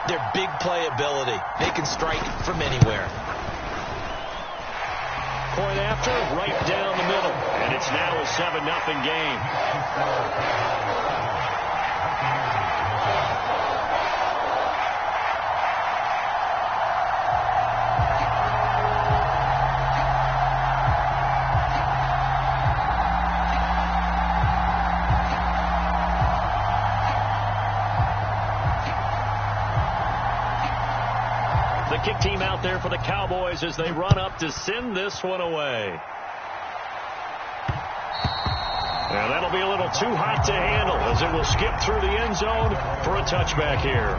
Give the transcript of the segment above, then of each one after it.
Their big playability. They can strike from anywhere. Point after, right down the middle. And it's now a 7-0 game. The kick team out there for the Cowboys as they run up to send this one away. And that'll be a little too hot to handle as it will skip through the end zone for a touchback here.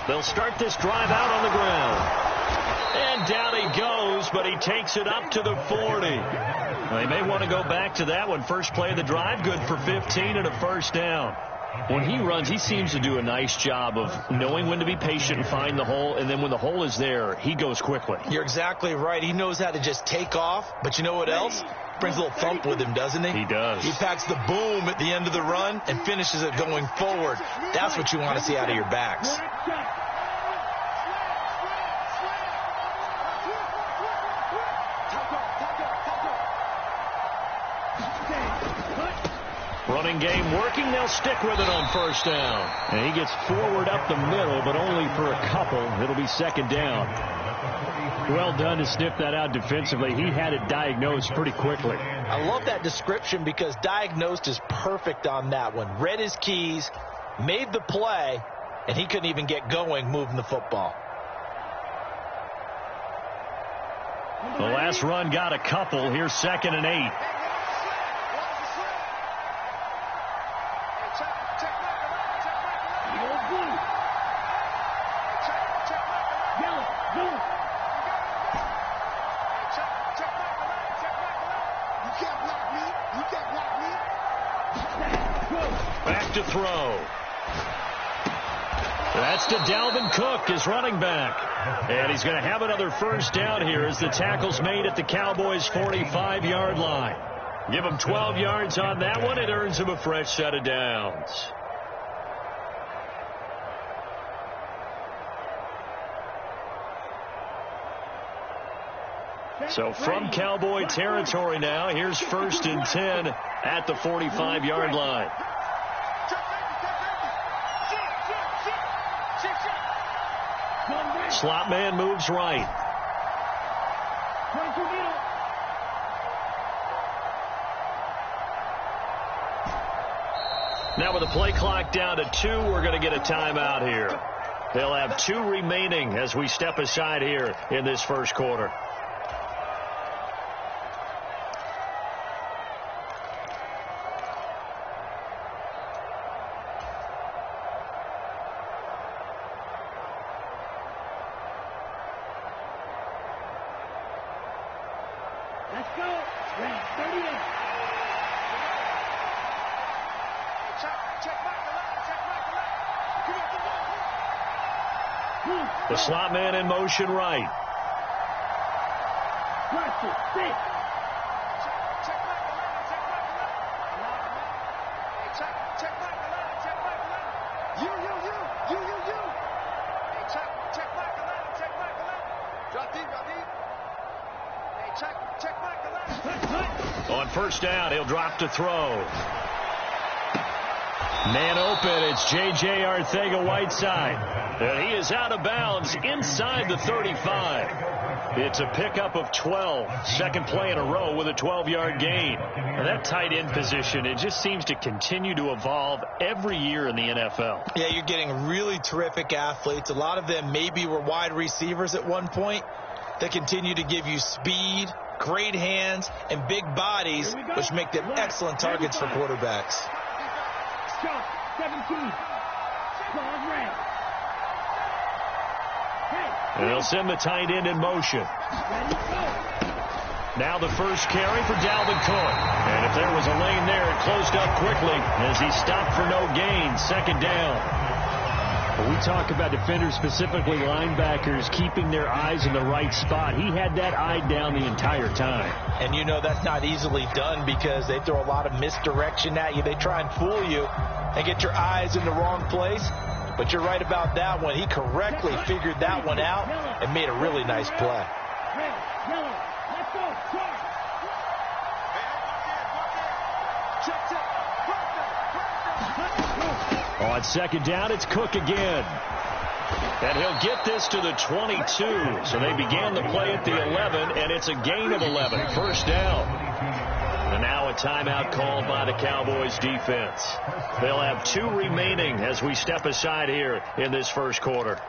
They'll start this drive out on the ground. And down he goes, but he takes it up to the 40. They may want to go back to that one. First play of the drive, good for 15 and a first down. When he runs, he seems to do a nice job of knowing when to be patient and find the hole, and then when the hole is there, he goes quickly. You're exactly right. He knows how to just take off, but you know what else? Brings a little thump with him, doesn't he? He does. He packs the boom at the end of the run and finishes it going forward. That's what you want to see out of your backs. Running game working. They'll stick with it on first down. And he gets forward up the middle, but only for a couple. It'll be second down. Well done to sniff that out defensively. He had it diagnosed pretty quickly. I love that description because diagnosed is perfect on that one. Read his keys, made the play, and he couldn't even get going moving the football. The last run got a couple. Here's 2nd and 8. Back to throw. That's to Dalvin Cook, his running back. And he's going to have another first down here as the tackle's made at the Cowboys' 45-yard line. Give him 12 yards on that one. It earns him a fresh set of downs. So from Cowboy territory now, here's 1st and 10 at the 45-yard line. Slot man moves right. Now with the play clock down to 2, we're going to get a timeout here. They'll have 2 remaining as we step aside here in this first quarter. Let's go. Red 38. The slot man in motion right. On first down, he'll drop to throw. Man open, it's J.J. Arcega-Whiteside. And he is out of bounds inside the 35. It's a pickup of 12. Second play in a row with a 12-yard gain. And that tight end position, it just seems to continue to evolve every year in the NFL. Yeah, you're getting really terrific athletes. A lot of them maybe were wide receivers at one point. They continue to give you speed, great hands, and big bodies, which make them excellent targets for quarterbacks. Shot, 17. Claws red. And they'll send the tight end in motion. Ready, go. Now the first carry for Dalvin Cook. And if there was a lane there, it closed up quickly as he stopped for no gain. Second down. When we talk about defenders, specifically linebackers, keeping their eyes in the right spot, he had that eye down the entire time. And you know that's not easily done because they throw a lot of misdirection at you. They try and fool you and get your eyes in the wrong place. But you're right about that one. He correctly figured that one out and made a really nice play. Red, yellow. Let's go. Charge. On second down, it's Cook again. And he'll get this to the 22. So they began the play at the 11, and it's a gain of 11. First down. And now a timeout called by the Cowboys defense. They'll have 2 remaining as we step aside here in this first quarter.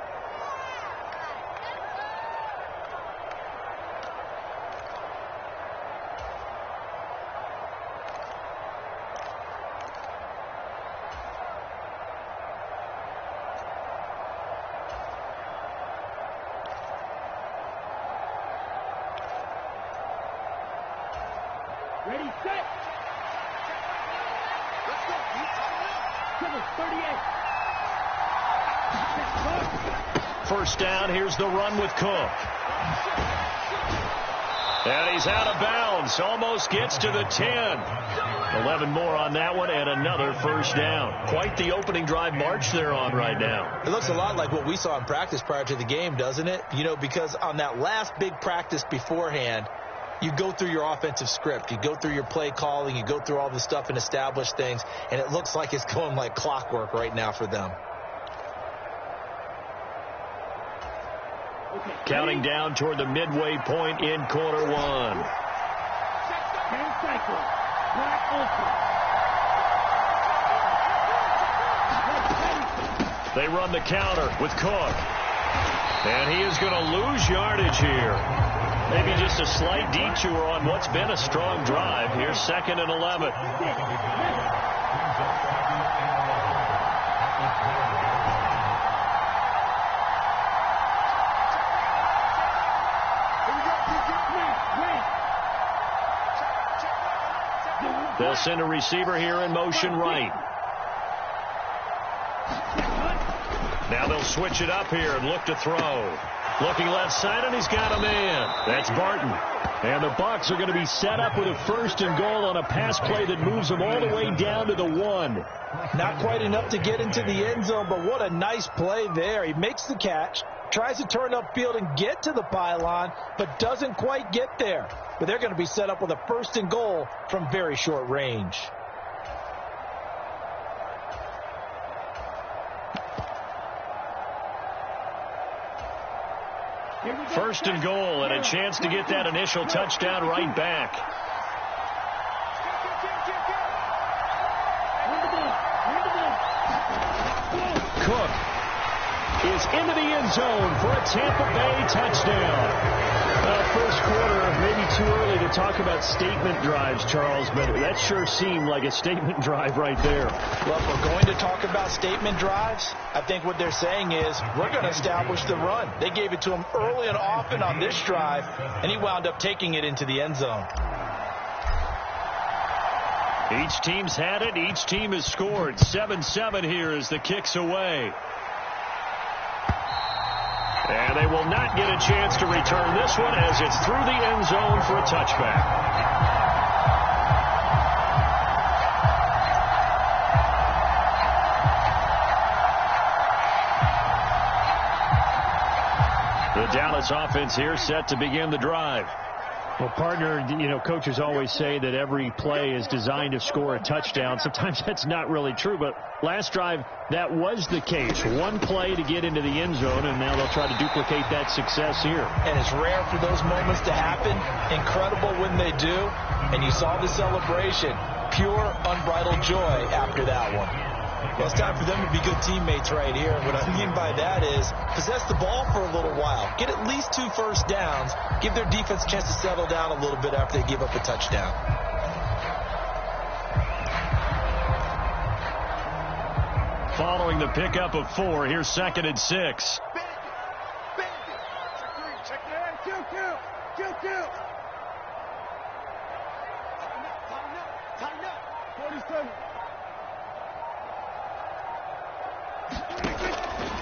Ready, set. Triple 38. First down, here's the run with Cook. And he's out of bounds, almost gets to the 10. 11 more on that one, and another first down. Quite the opening drive march they're on right now. It looks a lot like what we saw in practice prior to the game, doesn't it? You know, because on that last big practice beforehand, you go through your offensive script. You go through your play calling. You go through all this stuff and establish things. And it looks like it's going like clockwork right now for them. Okay. Counting down toward the midway point in quarter one. 10 cycles. Black ultra. They run the counter with Cook. And he is going to lose yardage here. Maybe just a slight detour on what's been a strong drive. Here's 2nd and 11. They'll send a receiver here in motion right. Now they'll switch it up here and look to throw. Looking left side, and he's got a man. That's Barton. And the Bucs are going to be set up with a 1st and goal on a pass play that moves them all the way down to the 1. Not quite enough to get into the end zone, but what a nice play there. He makes the catch, tries to turn upfield and get to the pylon, but doesn't quite get there. But they're going to be set up with a 1st and goal from very short range. First and goal, and a chance to get that initial touchdown right back. Cook is into the end zone for a Tampa Bay touchdown. First quarter, maybe too early to talk about statement drives, Charles, but that sure seemed like a statement drive right there. Well, if we're going to talk about statement drives, I think what they're saying is we're going to establish the run. They gave it to him early and often on this drive, and he wound up taking it into the end zone. Each team's had it. Each team has scored. 7-7 here as the kick's away. And they will not get a chance to return this one as it's through the end zone for a touchback. The Dallas offense here set to begin the drive. Well, partner, you know, coaches always say that every play is designed to score a touchdown. Sometimes that's not really true, but last drive, that was the case. One play to get into the end zone, and now they'll try to duplicate that success here. And it's rare for those moments to happen. Incredible when they do. And you saw the celebration. Pure, unbridled joy after that one. Well, it's time for them to be good teammates right here. And what I mean by that is possess the ball for a little while. Get at least 2 first downs. Give their defense a chance to settle down a little bit after they give up a touchdown. Following the pickup of 4, here's 2nd and 6.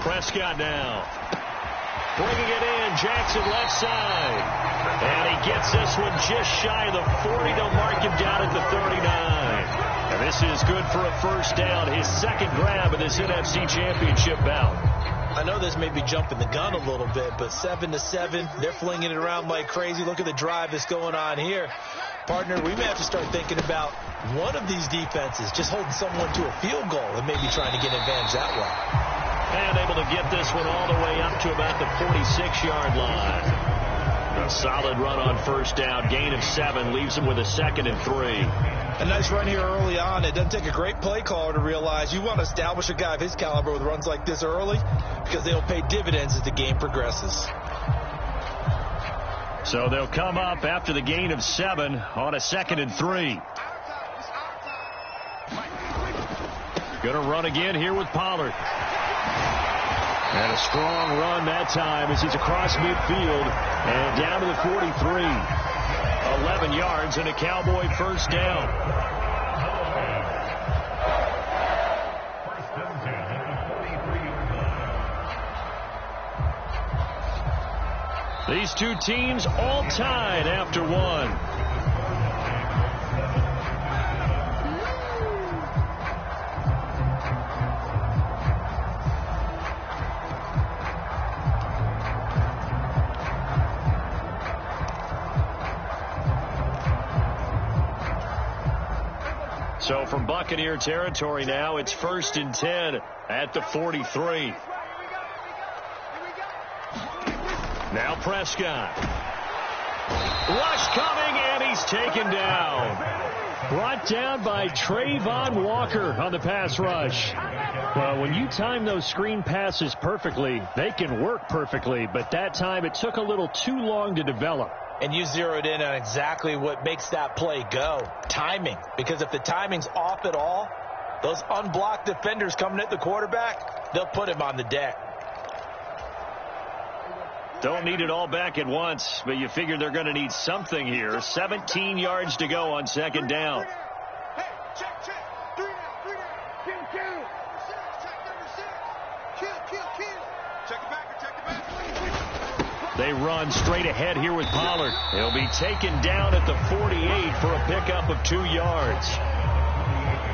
Prescott now. Bringing it in. Jackson left side. And he gets this one just shy of the 40. They'll mark him down at the 39. And this is good for a first down. His 2nd grab in this NFC Championship bout. I know this may be jumping the gun a little bit, but 7-7, they're flinging it around like crazy. Look at the drive that's going on here. Partner, we may have to start thinking about one of these defenses just holding someone to a field goal and maybe trying to get an advantage that way. And able to get this one all the way up to about the 46-yard line. A solid run on first down. Gain of 7 leaves him with a 2nd and 3. A nice run here early on. It doesn't take a great play caller to realize you want to establish a guy of his caliber with runs like this early because they'll pay dividends as the game progresses. So they'll come up after the gain of 7 on a 2nd and 3. Going to run again here with Pollard. And a strong run that time as he's across midfield and down to the 43. 11 yards and a Cowboy first down. These two teams all tied after 1. So from Buccaneer territory now, it's 1st and 10 at the 43. Now Prescott. Rush coming, and he's taken down. Brought down by Trayvon Walker on the pass rush. Well, when you time those screen passes perfectly, they can work perfectly. But that time, it took a little too long to develop. And you zeroed in on exactly what makes that play go. Timing. Because if the timing's off at all, those unblocked defenders coming at the quarterback, they'll put him on the deck. Don't need it all back at once, but you figure they're going to need something here. 17 yards to go on 2nd down. Hey, check. 3 down. Kill. Kill. Check it back. They run straight ahead here with Pollard. He'll be taken down at the 48 for a pickup of 2 yards.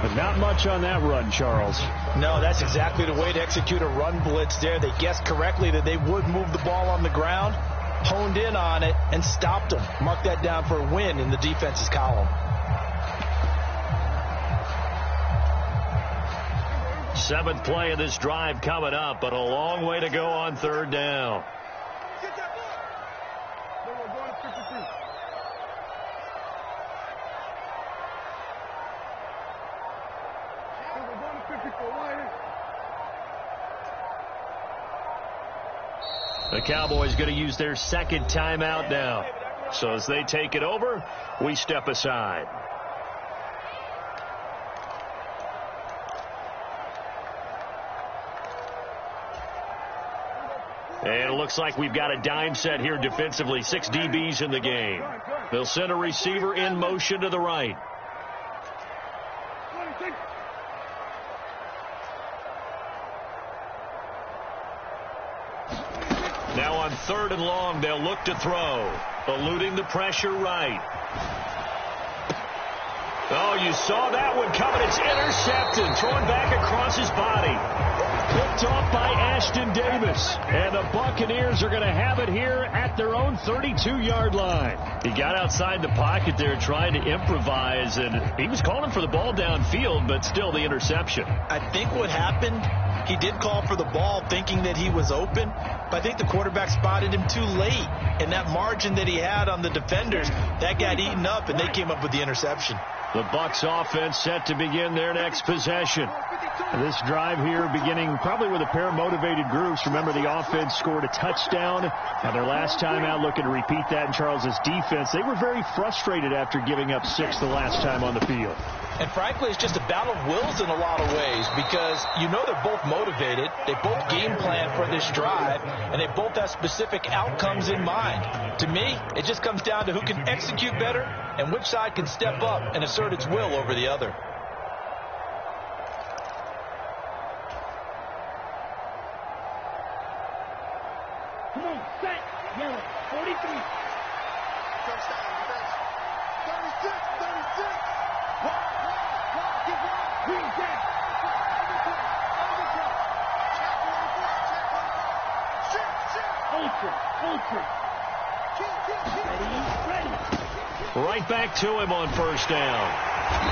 But not much on that run, Charles. No, that's exactly the way to execute a run blitz there. They guessed correctly that they would move the ball on the ground, honed in on it, and stopped them. Mark that down for a win in the defense's column. 7th play of this drive coming up, but a long way to go on 3rd down. The Cowboys going to use their 2nd timeout now. So as they take it over, we step aside. And it looks like we've got a dime set here defensively. 6 DBs in the game. They'll send a receiver in motion to the right. Now on 3rd and long, they'll look to throw. Eluding the pressure right. Oh, you saw that one coming. It's intercepted. Thrown back across his body. Picked off by Ashton Davis. And the Buccaneers are going to have it here at their own 32-yard line. He got outside the pocket there trying to improvise, and he was calling for the ball downfield, but still the interception. I think what happened, he did call for the ball thinking that he was open, but I think the quarterback spotted him too late. And that margin that he had on the defenders, that got eaten up, and they came up with the interception. The Bucs offense set to begin their next possession. This drive here beginning probably with a pair of motivated groups. Remember, the offense scored a touchdown. Their last time out, looking to repeat that in Charles's defense. They were very frustrated after giving up 6 the last time on the field. And frankly, it's just a battle of wills in a lot of ways because you know they're both motivated. They both game plan for this drive, and they both have specific outcomes in mind. To me, it just comes down to who can execute better and which side can step up and assert its will over the other. Come on, set, yellow, 43. Touchdown, defense. 36, 36. Walk, get right. Green jack. Overcome. Check 44, check 44. Ultra. Ready. Right back to him on first down.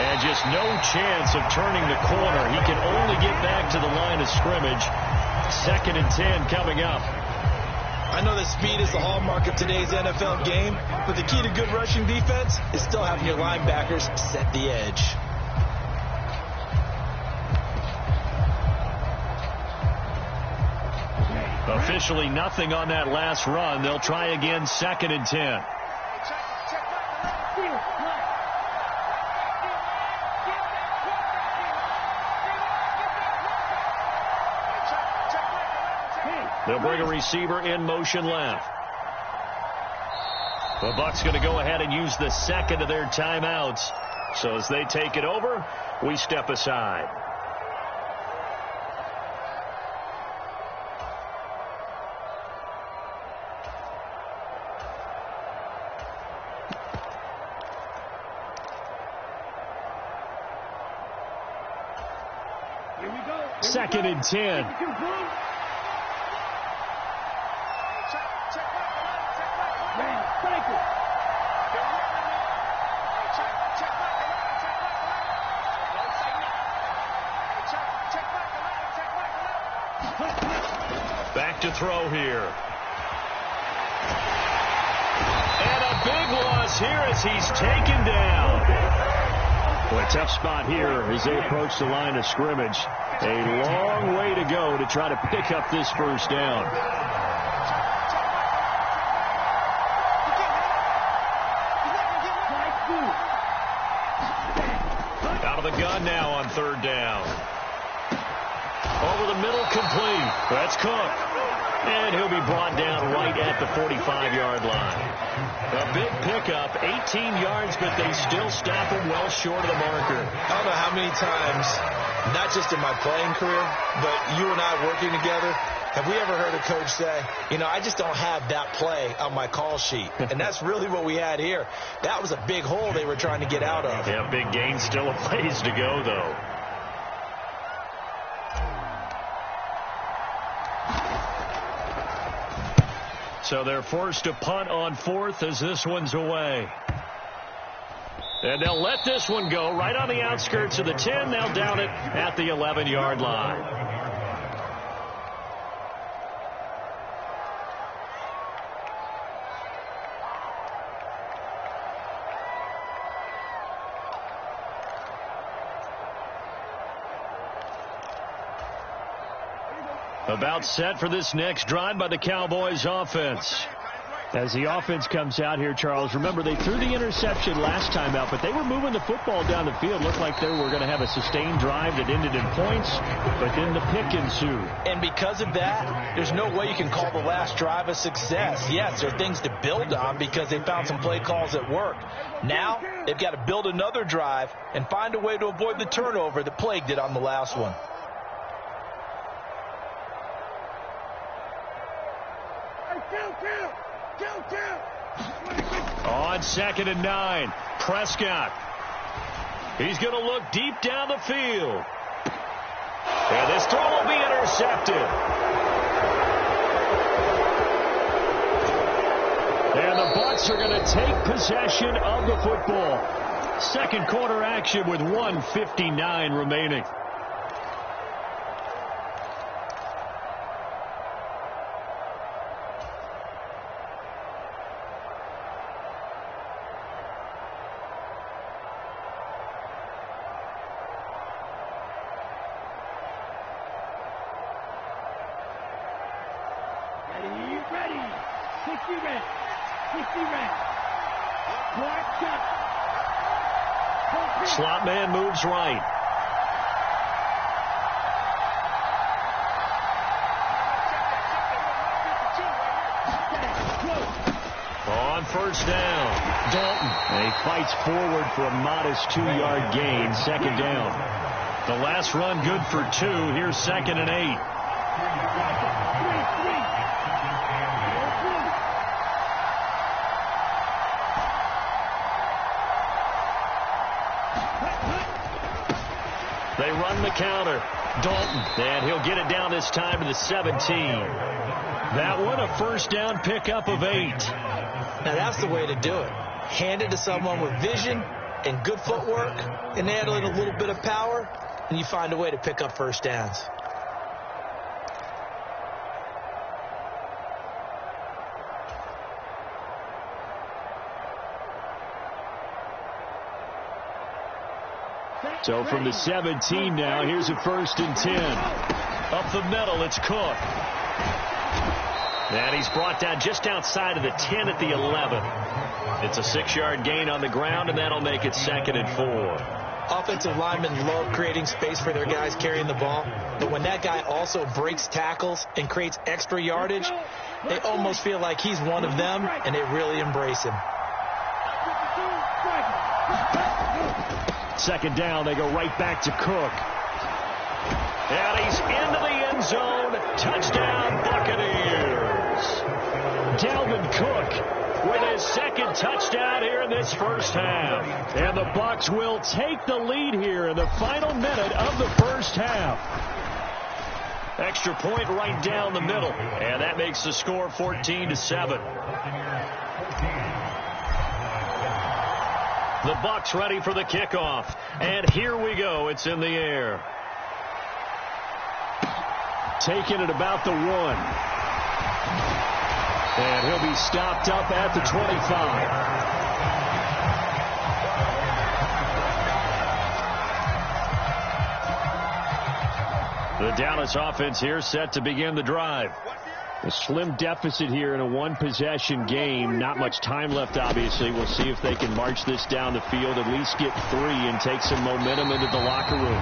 And just no chance of turning the corner. He can only get back to the line of scrimmage. 2nd and 10 coming up. I know that speed is the hallmark of today's NFL game, but the key to good rushing defense is still having your linebackers set the edge. Officially nothing on that last run. They'll try again, 2nd and 10. They'll bring a receiver in motion left. The Bucs going to go ahead and use the second of their timeouts. So as they take it over, we step aside. Here we go. 2nd and 10. Back to throw here. And a big loss here as he's taken down. Well, a tough spot here as they approach the line of scrimmage. A long way to go to try to pick up this first down. Out of the gun now on 3rd down. Over the middle, complete. That's Cook. And he'll be brought down right at the 45-yard line. A big pickup, 18 yards, but they still stop him well short of the marker. I don't know how many times, not just in my playing career, but you and I working together, have we ever heard a coach say, you know, I just don't have that play on my call sheet. And that's really what we had here. That was a big hole they were trying to get out of. Yeah, big gain, still a ways to go, though. So they're forced to punt on 4th as this one's away. And they'll let this one go right on the outskirts of the 10. They'll down it at the 11-yard line. About set for this next drive by the Cowboys offense. As the offense comes out here, Charles, remember they threw the interception last time out, but they were moving the football down the field. Looked like they were going to have a sustained drive that ended in points, but then the pick ensued. And because of that, there's no way you can call the last drive a success. Yes, there are things to build on because they found some play calls that work. Now, they've got to build another drive and find a way to avoid the turnover that plagued it on the last one. On 2nd and 9, Prescott. He's going to look deep down the field. And this throw will be intercepted. And the Bucs are going to take possession of the football. Second quarter action with 1:59 remaining. red. 60 red. Black shot. Slot man moves right. On first down, Dalton. And he fights forward for a modest 2-yard gain, second down. The last run good for 2. Here's 2nd and 8. They run the counter. Dalton, and he'll get it down this time to the 17. That one a first down pickup of 8. Now that's the way to do it. Hand it to someone with vision and good footwork and add in a little bit of power, and you find a way to pick up first downs. So from the 17 now, here's a 1st and 10. Up the middle, it's Cook. And he's brought down just outside of the 10 at the 11. It's a 6-yard gain on the ground, and that'll make it 2nd and 4. Offensive linemen love creating space for their guys carrying the ball, but when that guy also breaks tackles and creates extra yardage, they almost feel like he's one of them, and they really embrace him. 2nd down, they go right back to Cook. And he's into the end zone. Touchdown, Buccaneers. Dalvin Cook with his 2nd touchdown here in this first half. And the Bucs will take the lead here in the final minute of the first half. Extra point right down the middle. And that makes the score 14-7. The Bucs ready for the kickoff. And here we go. It's in the air. Taking it about the 1. And he'll be stopped up at the 25. The Dallas offense here set to begin the drive. A slim deficit here in a one-possession game. Not much time left, obviously. We'll see if they can march this down the field, at least get 3 and take some momentum into the locker room.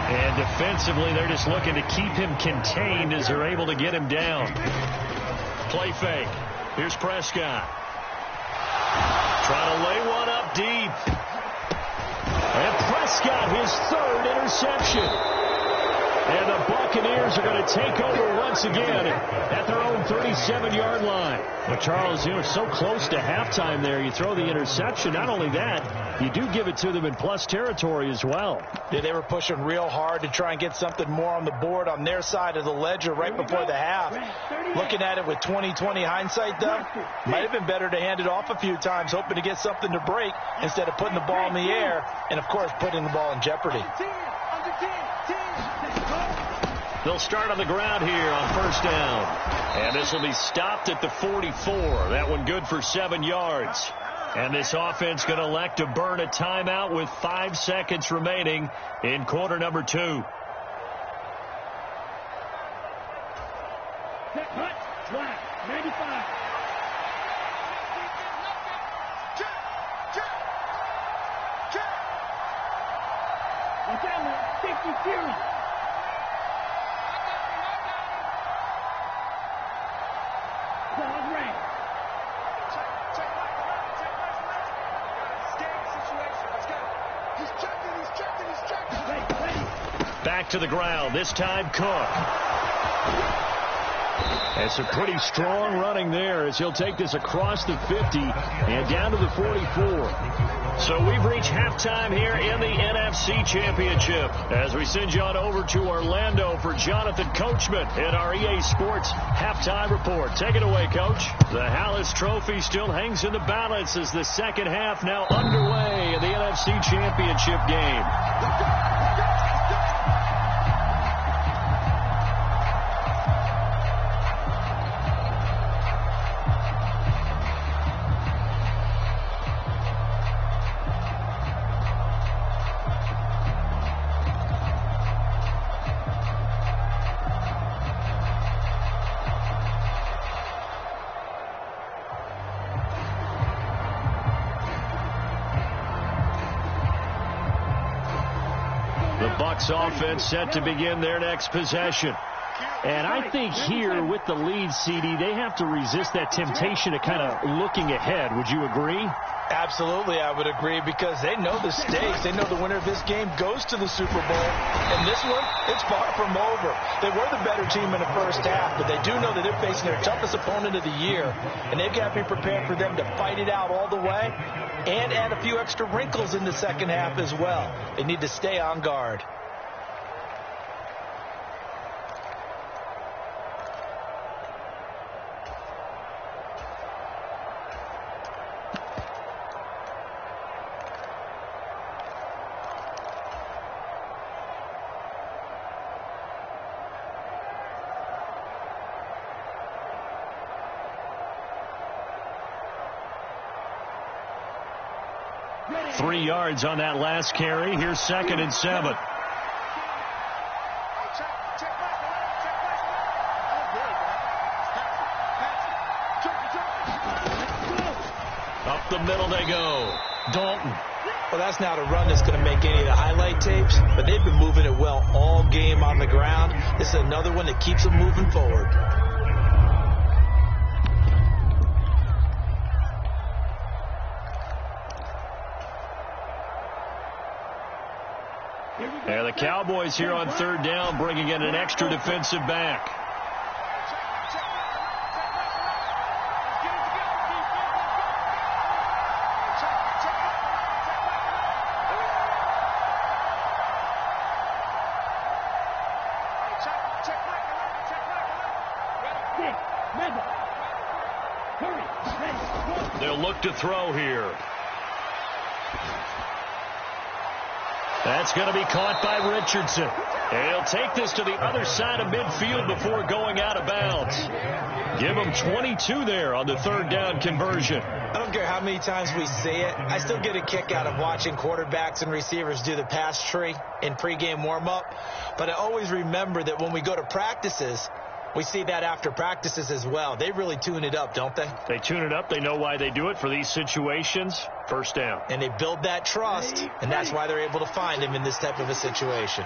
And defensively, they're just looking to keep him contained as they're able to get him down. Play fake. Here's Prescott. Trying to lay one up deep. And Prescott, his 3rd interception. And the Buccaneers are going to take over once again at their own 37-yard line. But, Charles, so close to halftime there. You throw the interception. Not only that, you do give it to them in plus territory as well. Yeah, they were pushing real hard to try and get something more on the board on their side of the ledger right before the half. Looking at it with 20/20 hindsight, though, might have been better to hand it off a few times, hoping to get something to break instead of putting the ball in the air and, of course, putting the ball in jeopardy. They'll start on the ground here on first down. And this will be stopped at the 44. That one good for 7 yards. And this offense going to elect to burn a timeout with 5 seconds remaining in quarter number 2. Set, hut, flag, 95. Watch out, man. Safety zero. Ball red. Back to the ground. This time, Cook. And some pretty strong running there as he'll take this across the 50 and down to the 44. So we've reached halftime here in the NFC Championship as we send you on over to Orlando for Jonathan Coachman in our EA Sports Halftime Report. Take it away, Coach. The Hallis Trophy still hangs in the balance as the second half now underway in the NFC Championship game. Bucs offense set to begin their next possession. And I think here with the lead, CD, they have to resist that temptation of kind of looking ahead. Would you agree? Absolutely, I would agree, because they know the stakes. They know the winner of this game goes to the Super Bowl. And this one, it's far from over. They were the better team in the first half, but they do know that they're facing their toughest opponent of the year. And they've got to be prepared for them to fight it out all the way and add a few extra wrinkles in the second half as well. They need to stay on guard. Three yards on that last carry. Here's 2nd and 7. Up the middle they go. Dalton. Well, that's not a run that's going to make any of the highlight tapes, but they've been moving it well all game on the ground. This is another one that keeps them moving forward. And the Cowboys here on 3rd down, bringing in an extra defensive back. They'll look to throw here. That's going to be caught by Richardson. And he'll take this to the other side of midfield before going out of bounds. Give him 22 there on the 3rd down conversion. I don't care how many times we say it. I still get a kick out of watching quarterbacks and receivers do the pass tree in pregame warm-up. But I always remember that when we go to practices, we see that after practices as well. They really tune it up, don't they? They tune it up. They know why they do it for these situations. 1st down. And they build that trust, and that's why they're able to find him in this type of a situation.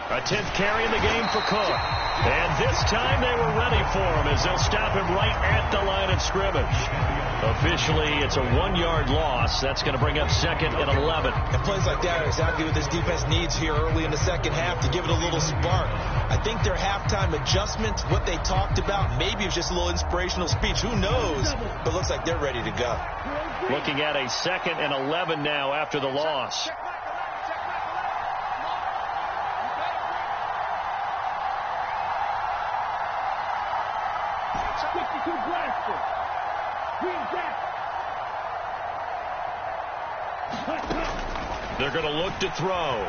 A 10th carry in the game for Cook. And this time they were ready for him as they'll stop him right at the line of scrimmage. Officially, it's a 1-yard loss. That's going to bring up 2nd and 11. And plays like that are exactly what this defense needs here early in the second half to give it a little spark. I think their halftime adjustment, what they talked about, maybe it's just a little inspirational speech. Who knows? But it looks like they're ready to go. Looking at a 2nd and 11 now after the loss. They're going to look to throw.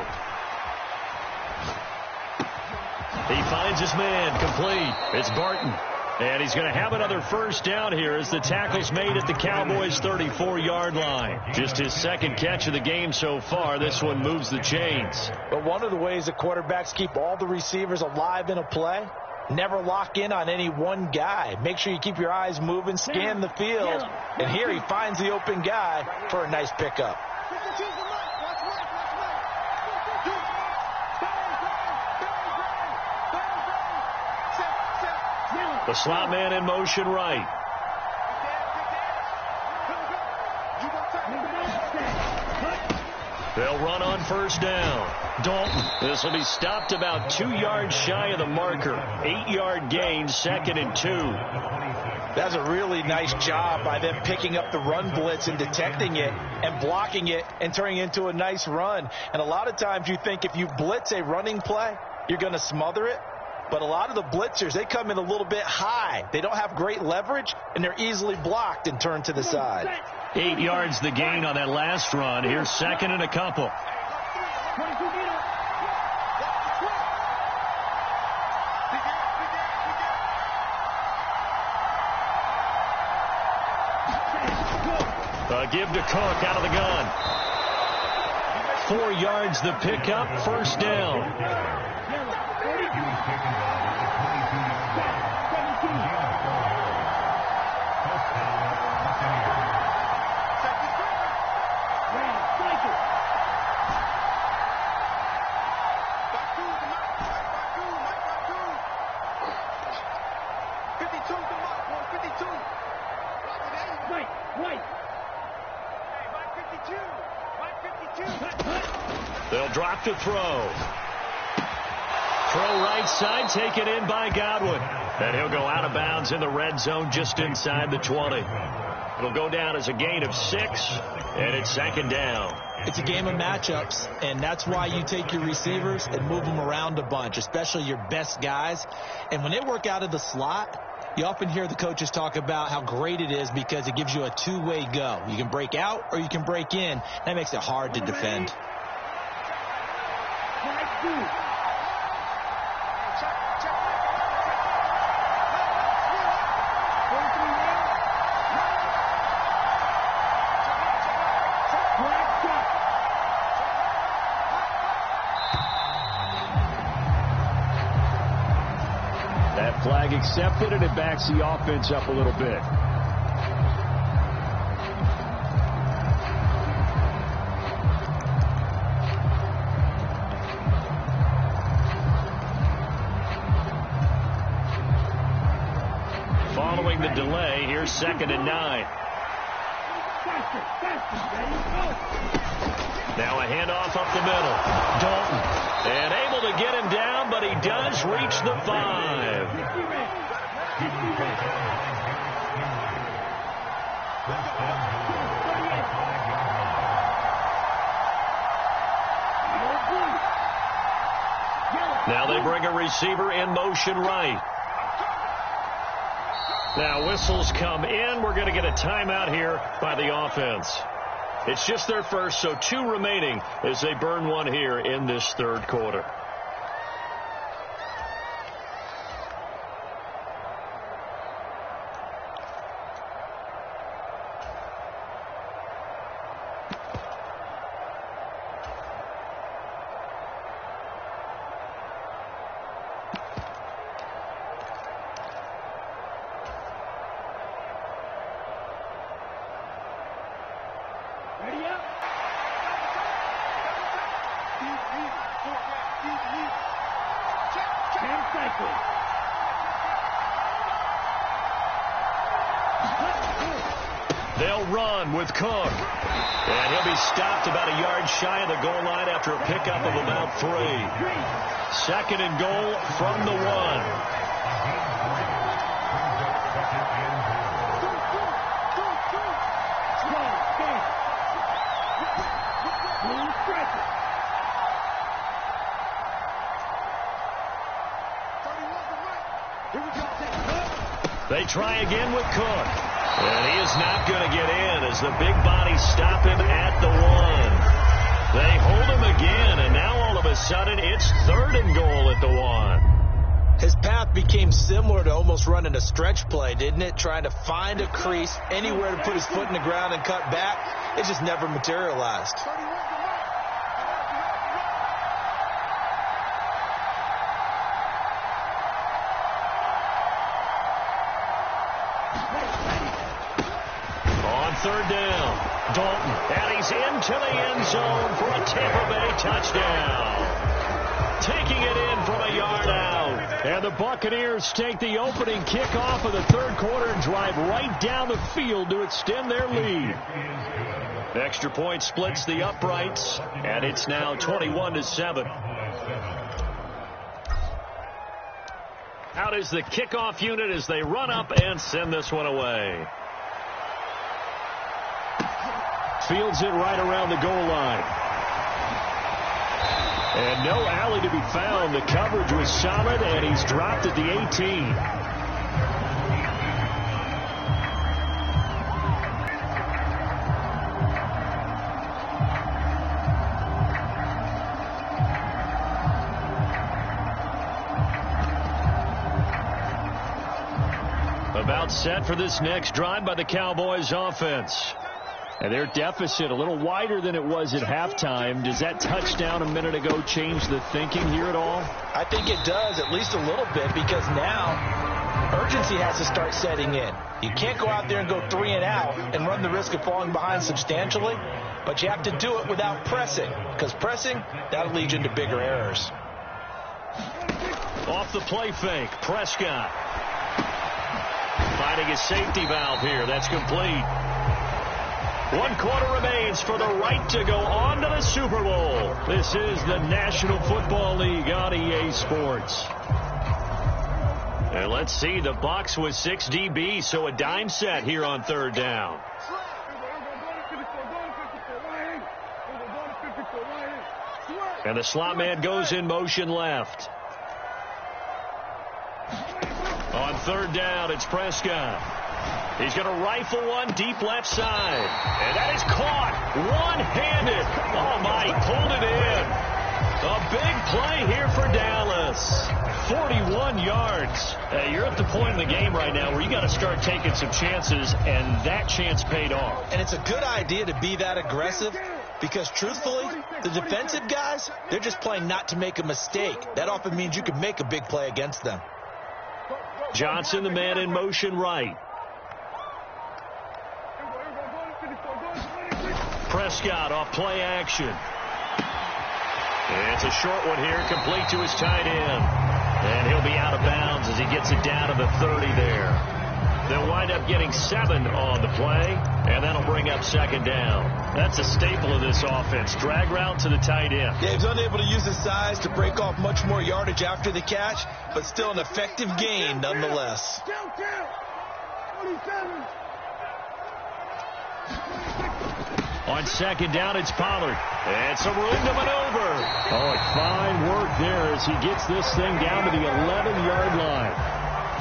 He finds his man, complete. It's Barton. And he's going to have another 1st down here as the tackle's made at the Cowboys' 34-yard line. Just his 2nd catch of the game so far. This one moves the chains. But one of the ways that quarterbacks keep all the receivers alive in a play, never lock in on any one guy. Make sure you keep your eyes moving, scan the field. And here he finds the open guy for a nice pickup. The slot man in motion right. They'll run on 1st down. Dalton. This will be stopped about 2 yards shy of the marker. 8-yard gain, 2nd and 2. That's a really nice job by them picking up the run blitz and detecting it and blocking it and turning it into a nice run. And a lot of times you think if you blitz a running play, you're going to smother it. But a lot of the blitzers, they come in a little bit high. They don't have great leverage, and they're easily blocked and turned to the side. 8 yards the gain on that last run. Here's 2nd and a couple. Give to Cook out of the gun. 4 yards the pickup, 1st down. They'll drop to throw. Throw right side, taken in by Godwin. And he'll go out of bounds in the red zone just inside the 20. It'll go down as a gain of 6, and it's second down. It's a game of matchups, and that's why you take your receivers and move them around a bunch, especially your best guys. And when they work out of the slot, you often hear the coaches talk about how great it is because it gives you a two-way go. You can break out or you can break in. That makes it hard to defend. That flag accepted, and it backs the offense up a little bit. Following the delay, here's 2nd and 9. Now a handoff up the middle. Dalton. And able to get him down, but he does reach the 5. Now they bring a receiver in motion right. Now whistles come in. We're going to get a timeout here by the offense. It's just their first, so 2 remaining as they burn one here in this third quarter. They'll run with Cook. And he'll be stopped about a yard shy of the goal line after a pickup of about 3. 2nd and goal from the 1. They try again with Cook. And he is not going to get in as the big bodies stop him at the 1. They hold him again, and now all of a sudden it's 3rd and goal at the 1. His path became similar to almost running a stretch play, didn't it? Trying to find a crease, anywhere to put his foot in the ground and cut back. It just never materialized. On 3rd down, Dalton, and he's into the end zone for a Tampa Bay touchdown. Taking it in from a yard out. And the Buccaneers take the opening kickoff of the third quarter and drive right down the field to extend their lead. The extra point splits the uprights, and it's now 21-7. Out is the kickoff unit as they run up and send this one away. Fields it right around the goal line. And no alley to be found. The coverage was solid, and he's dropped at the 18. About set for this next drive by the Cowboys offense. And their deficit a little wider than it was at halftime. Does that touchdown a minute ago change the thinking here at all? I think it does, at least a little bit, because now urgency has to start setting in. You can't go out there and go 3 and out and run the risk of falling behind substantially, but you have to do it without pressing, because pressing, that'll lead you into bigger errors. Off the play fake, Prescott. Finding a safety valve here. That's complete. 1 quarter remains for the right to go on to the Super Bowl. This is the National Football League on EA Sports. And let's see, the Bucs with 6 DBs, so a dime set here on 3rd down. And the slot man goes in motion left. On 3rd down, it's Prescott. He's going to rifle one deep left side. And that is caught one-handed. Oh, my, he pulled it in. A big play here for Dallas. 41 yards. You're at the point in the game right now where you got to start taking some chances, and that chance paid off. And it's a good idea to be that aggressive because, truthfully, the defensive guys, they're just playing not to make a mistake. That often means you can make a big play against them. Johnson, the man in motion right. Prescott off play action. It's a short one here, complete to his tight end. And he'll be out of bounds as he gets it down to the 30 there. They'll wind up getting 7 on the play, and that'll bring up 2nd down. That's a staple of this offense. Drag route to the tight end. Yeah, he's unable to use his size to break off much more yardage after the catch, but still an effective gain nonetheless. On 2nd down, it's Pollard. And some room to maneuver. Oh, fine work there as he gets this thing down to the 11-yard line.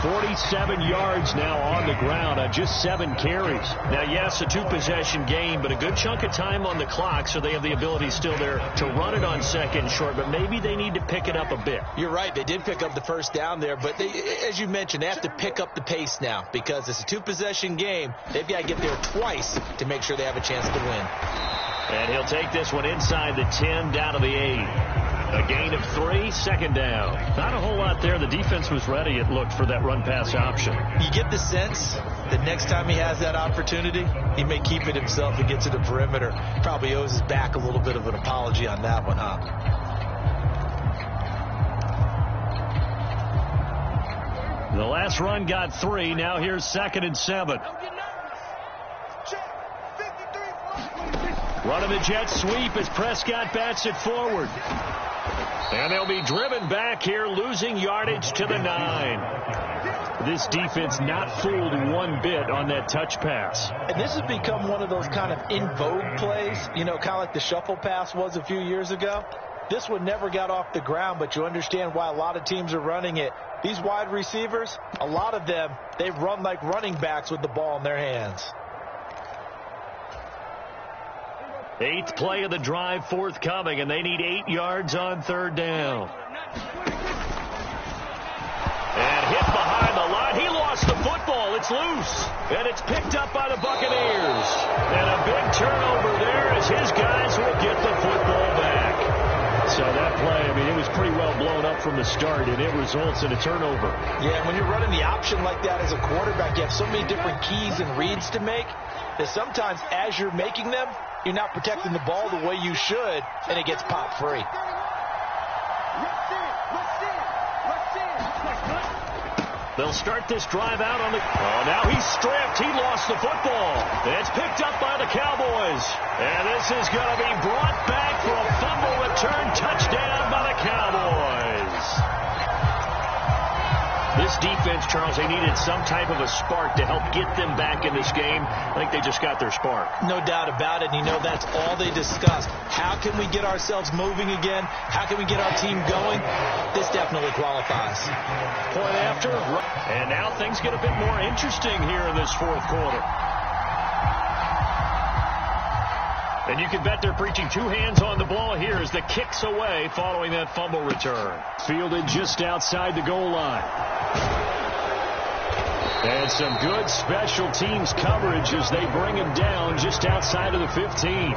47 yards now on the ground on just 7 carries. Now, yes, a 2-possession game, but a good chunk of time on the clock, so they have the ability still there to run it on 2nd short, but maybe they need to pick it up a bit. You're right. They did pick up the 1st down there, but they, as you mentioned, they have to pick up the pace now because it's a 2-possession game. They've got to get there twice to make sure they have a chance to win. And he'll take this one inside the 10 down to the 8. A gain of 3, 2nd down. Not a whole lot there. The defense was ready, it looked, for that run-pass option. You get the sense that next time he has that opportunity, he may keep it himself and get to the perimeter. Probably owes his back a little bit of an apology on that one, huh? The last run got 3. Now here's 2nd and 7. Running the jet sweep as Prescott bats it forward. And they'll be driven back here, losing yardage to the 9. This defense not fooled one bit on that touch pass. And this has become one of those kind of in vogue plays, you know, kind of like the shuffle pass was a few years ago. This one never got off the ground, but you understand why a lot of teams are running it. These wide receivers, a lot of them, they run like running backs with the ball in their hands. 8th play of the drive forthcoming, and they need 8 yards on 3rd down. And hit behind the line. He lost the football. It's loose. And it's picked up by the Buccaneers. And a big turnover there as his guys will get the football back. So that play, I mean, it was pretty well blown up from the start, and it results in a turnover. Yeah, when you're running the option like that as a quarterback, you have so many different keys and reads to make that sometimes as you're making them, you're not protecting the ball the way you should, and it gets popped free. They'll start this drive out on the... Oh, now he's stripped. He lost the football. It's picked up by the Cowboys. And this is going to be brought back for a fumble return touchdown by the Cowboys. This defense, Charles, they needed some type of a spark to help get them back in this game. I think they just got their spark. No doubt about it. And you know, that's all they discussed. How can we get ourselves moving again? How can we get our team going? This definitely qualifies. Point after. And now things get a bit more interesting here in this 4th quarter. And you can bet they're preaching 2 hands on the ball here as the kick's away following that fumble return. Fielded just outside the goal line. And some good special teams coverage as they bring him down just outside of the 15.